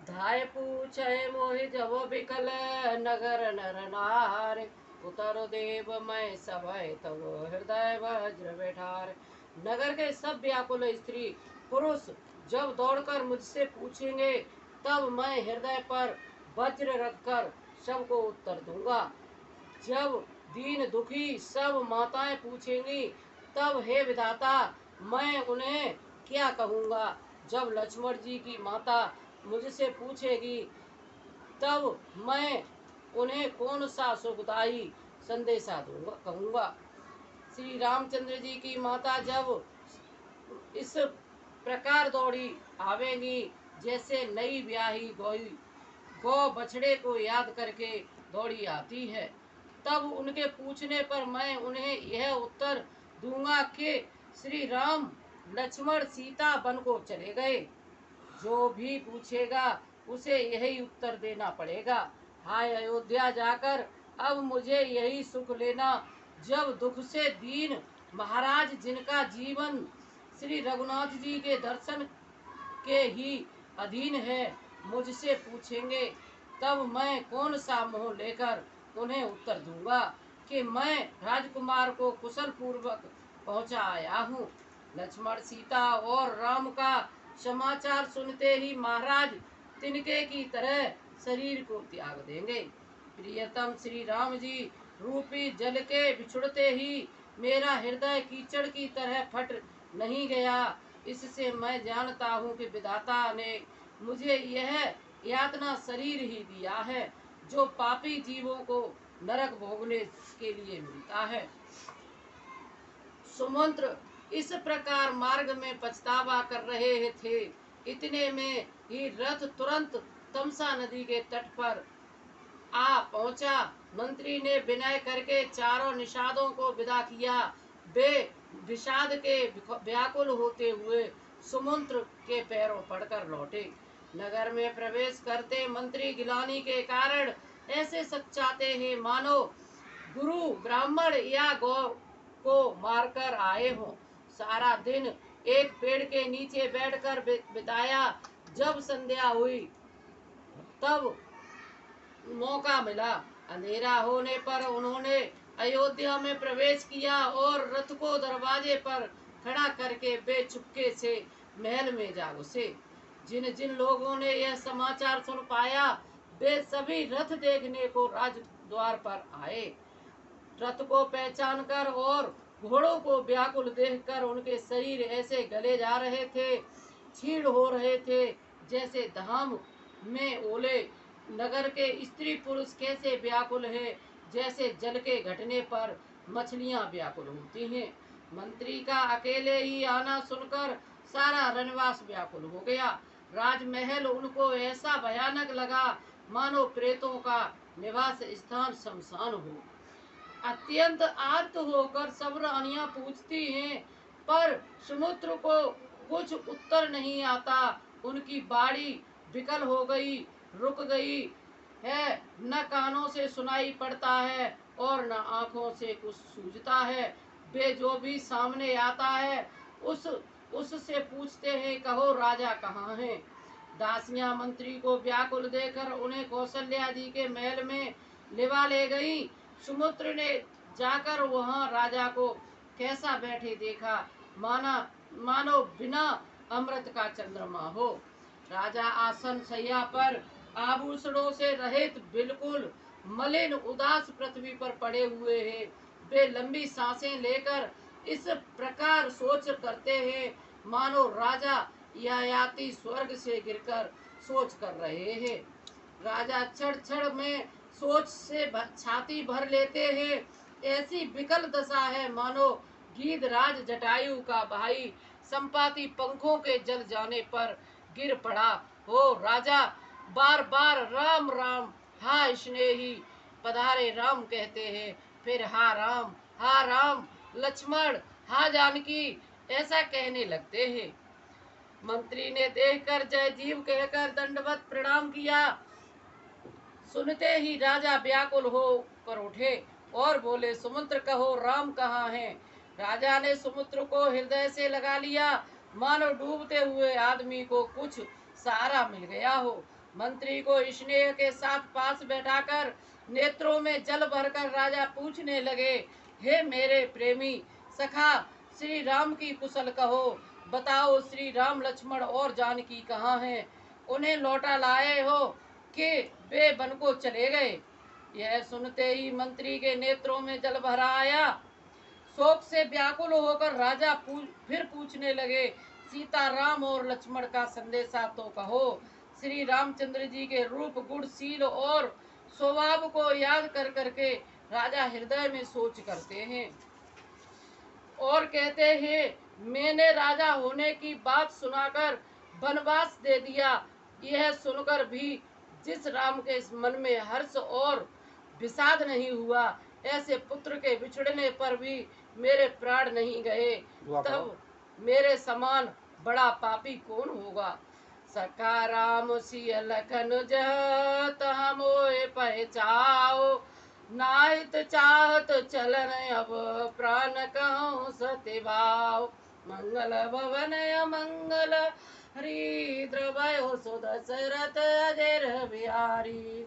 धाय पूछे मोहि जब बिकल नगर नर नार। उतर देव मैं सवै तब हृदय वज्र बैठार। नगर के सब व्याकुल स्त्री पुरुष जब दौड़कर मुझसे पूछेंगे, तब मैं हृदय पर वज्र रखकर सबको उत्तर दूंगा। जब दीन दुखी सब माताएं पूछेंगी, तब हे विधाता मैं उन्हें क्या कहूँगा। जब लक्ष्मण जी की माता मुझसे पूछेगी, तब मैं उन्हें कौन सा सुखदायी संदेशा दूंगा कहूँगा। श्री रामचंद्र जी की माता जब इस प्रकार दौड़ी आवेंगी, जैसे नई ब्याही गौ बछड़े को याद करके दौड़ी आती है, तब उनके पूछने पर मैं उन्हें यह उत्तर दूंगा कि श्री राम लक्ष्मण सीता वन को चले गए। जो भी पूछेगा उसे यही उत्तर देना पड़ेगा। हाय अयोध्या जाकर अब मुझे यही सुख लेना, जब दुख से दीन महाराज जिनका जीवन श्री रघुनाथ जी के दर्शन के ही अधीन है मुझसे पूछेंगे, तब मैं कौन सा मोह लेकर उन्हें उत्तर दूंगा कि मैं राजकुमार को कुशल पूर्वक पहुंचा आया हूँ। लक्ष्मण सीता और राम का समाचार सुनते ही महाराज तिनके की तरह शरीर को त्याग देंगे। प्रियतम श्री राम जी रूपी जल के बिछुड़ते ही मेरा हृदय कीचड़ की तरह फट नहीं गया। इससे मैं जानता हूँ कि विधाता ने मुझे यह यातना शरीर ही दिया है, जो पापी जीवों को नरक भोगने के लिए मिलता है। सुमंत्र इस प्रकार मार्ग में पछतावा कर रहे थे। इतने में ही रथ तुरंत तमसा नदी के तट पर आ पहुंचा। मंत्री ने विनय करके चारों निषादों को विदा किया। वे विषाद के व्याकुल होते हुए सुमंत्र के पैरों पड़कर लौटे। नगर में प्रवेश करते मंत्री गिलानी के कारण ऐसे सच्चाते हैं मानो गुरु ब्राह्मण या गौ को मारकर आए हों। सारा दिन एक पेड़ के नीचे बैठकर बिताया। जब संध्या हुई तब मौका मिला। अंधेरा होने पर उन्होंने अयोध्या में प्रवेश किया और रथ को दरवाजे पर खड़ा करके वे चुपके से महल में जा घुसे। जिन जिन लोगों ने यह समाचार सुन पाया, वे सभी रथ देखने को राजद्वार पर आए। रथ को पहचान कर और घोड़ों को व्याकुल देखकर उनके शरीर ऐसे गले जा रहे थे, छीड़ हो रहे थे, जैसे धाम में ओले। नगर के स्त्री पुरुष कैसे व्याकुल है, जैसे जल के घटने पर मछलियां व्याकुल होती हैं। मंत्री का अकेले ही आना सुनकर सारा रनवास व्याकुल हो गया। राजमहल उनको ऐसा भयानक लगा मानो प्रेतों का निवास स्थान शमशान हो। अत्यंत आर्त होकर सब रानियां पूछती हैं, पर समुद्र को कुछ उत्तर नहीं आता। उनकी बाड़ी विकल हो गई, रुक गई है, न कानों से सुनाई पड़ता है और न आंखों से कुछ सूझता है। वे जो भी सामने आता है उससे पूछते हैं, कहो राजा कहाँ है। दासियां मंत्री को व्याकुल देकर उन्हें कौशल्या जी के महल में लिवा ले गई। सुमुद्र ने जाकर वहां राजा को कैसा बैठे देखा, मानो बिना अमृत का चंद्रमा हो। राजा आसन शैया पर आभूषणों से रहित बिल्कुल मलिन उदास पृथ्वी पर पड़े हुए हैं। वे लंबी सांसें लेकर इस प्रकार सोच करते हैं मानो राजा यायाति स्वर्ग से गिरकर सोच कर रहे हैं। राजा क्षण क्षण में सोच से छाती भर लेते हैं। ऐसी विकल दशा है मानो गीधराज जटायु का भाई संपाति पंखों के जल जाने पर गिर पड़ा हो। राजा बार बार राम राम हा स्नेही पधारे राम कहते हैं, फिर हा राम लक्ष्मण हा जानकी ऐसा कहने लगते हैं। मंत्री ने देखकर जय जीव कहकर दंडवत प्रणाम किया। सुनते ही राजा व्याकुल हो कर उठे और बोले, सुमंत्र कहो राम कहाँ है। राजा ने सुमंत्र को हृदय से लगा लिया, मानो डूबते हुए आदमी को कुछ सहारा मिल गया हो। मंत्री को स्नेह के साथ पास बैठाकर नेत्रों में जल भरकर राजा पूछने लगे, हे मेरे प्रेमी सखा, श्री राम की कुशल कहो। बताओ, श्री राम, लक्ष्मण और जानकी कहाँ हैं? उन्हें लौटा लाए हो कि वे वन को चले गए? यह सुनते ही मंत्री के नेत्रों में जल भर आया। शोक से व्याकुल होकर राजा फिर पूछने लगे, सीता, राम और लक्ष्मण का संदेशा तो कहो। श्री रामचंद्र जी के रूप, गुण, शील और स्वभाव को याद कर करके राजा हृदय में सोच करते हैं और कहते हैं, मैंने राजा होने की बात सुनाकर वनवास दे दिया। यह सुनकर भी जिस राम के मन में हर्ष और विषाद नहीं हुआ, ऐसे पुत्र के बिछड़ने पर भी मेरे प्राण नहीं गए, तब मेरे समान बड़ा पापी कौन होगा। सखा राम सिय लखन जह तह मोए पहचाओ, नाहित चाहत चलन अब प्राण कहूँ सत्य भाव। मंगल भवन अमंगल हरि द्रवयो सो दशरथ अजर बिहारी।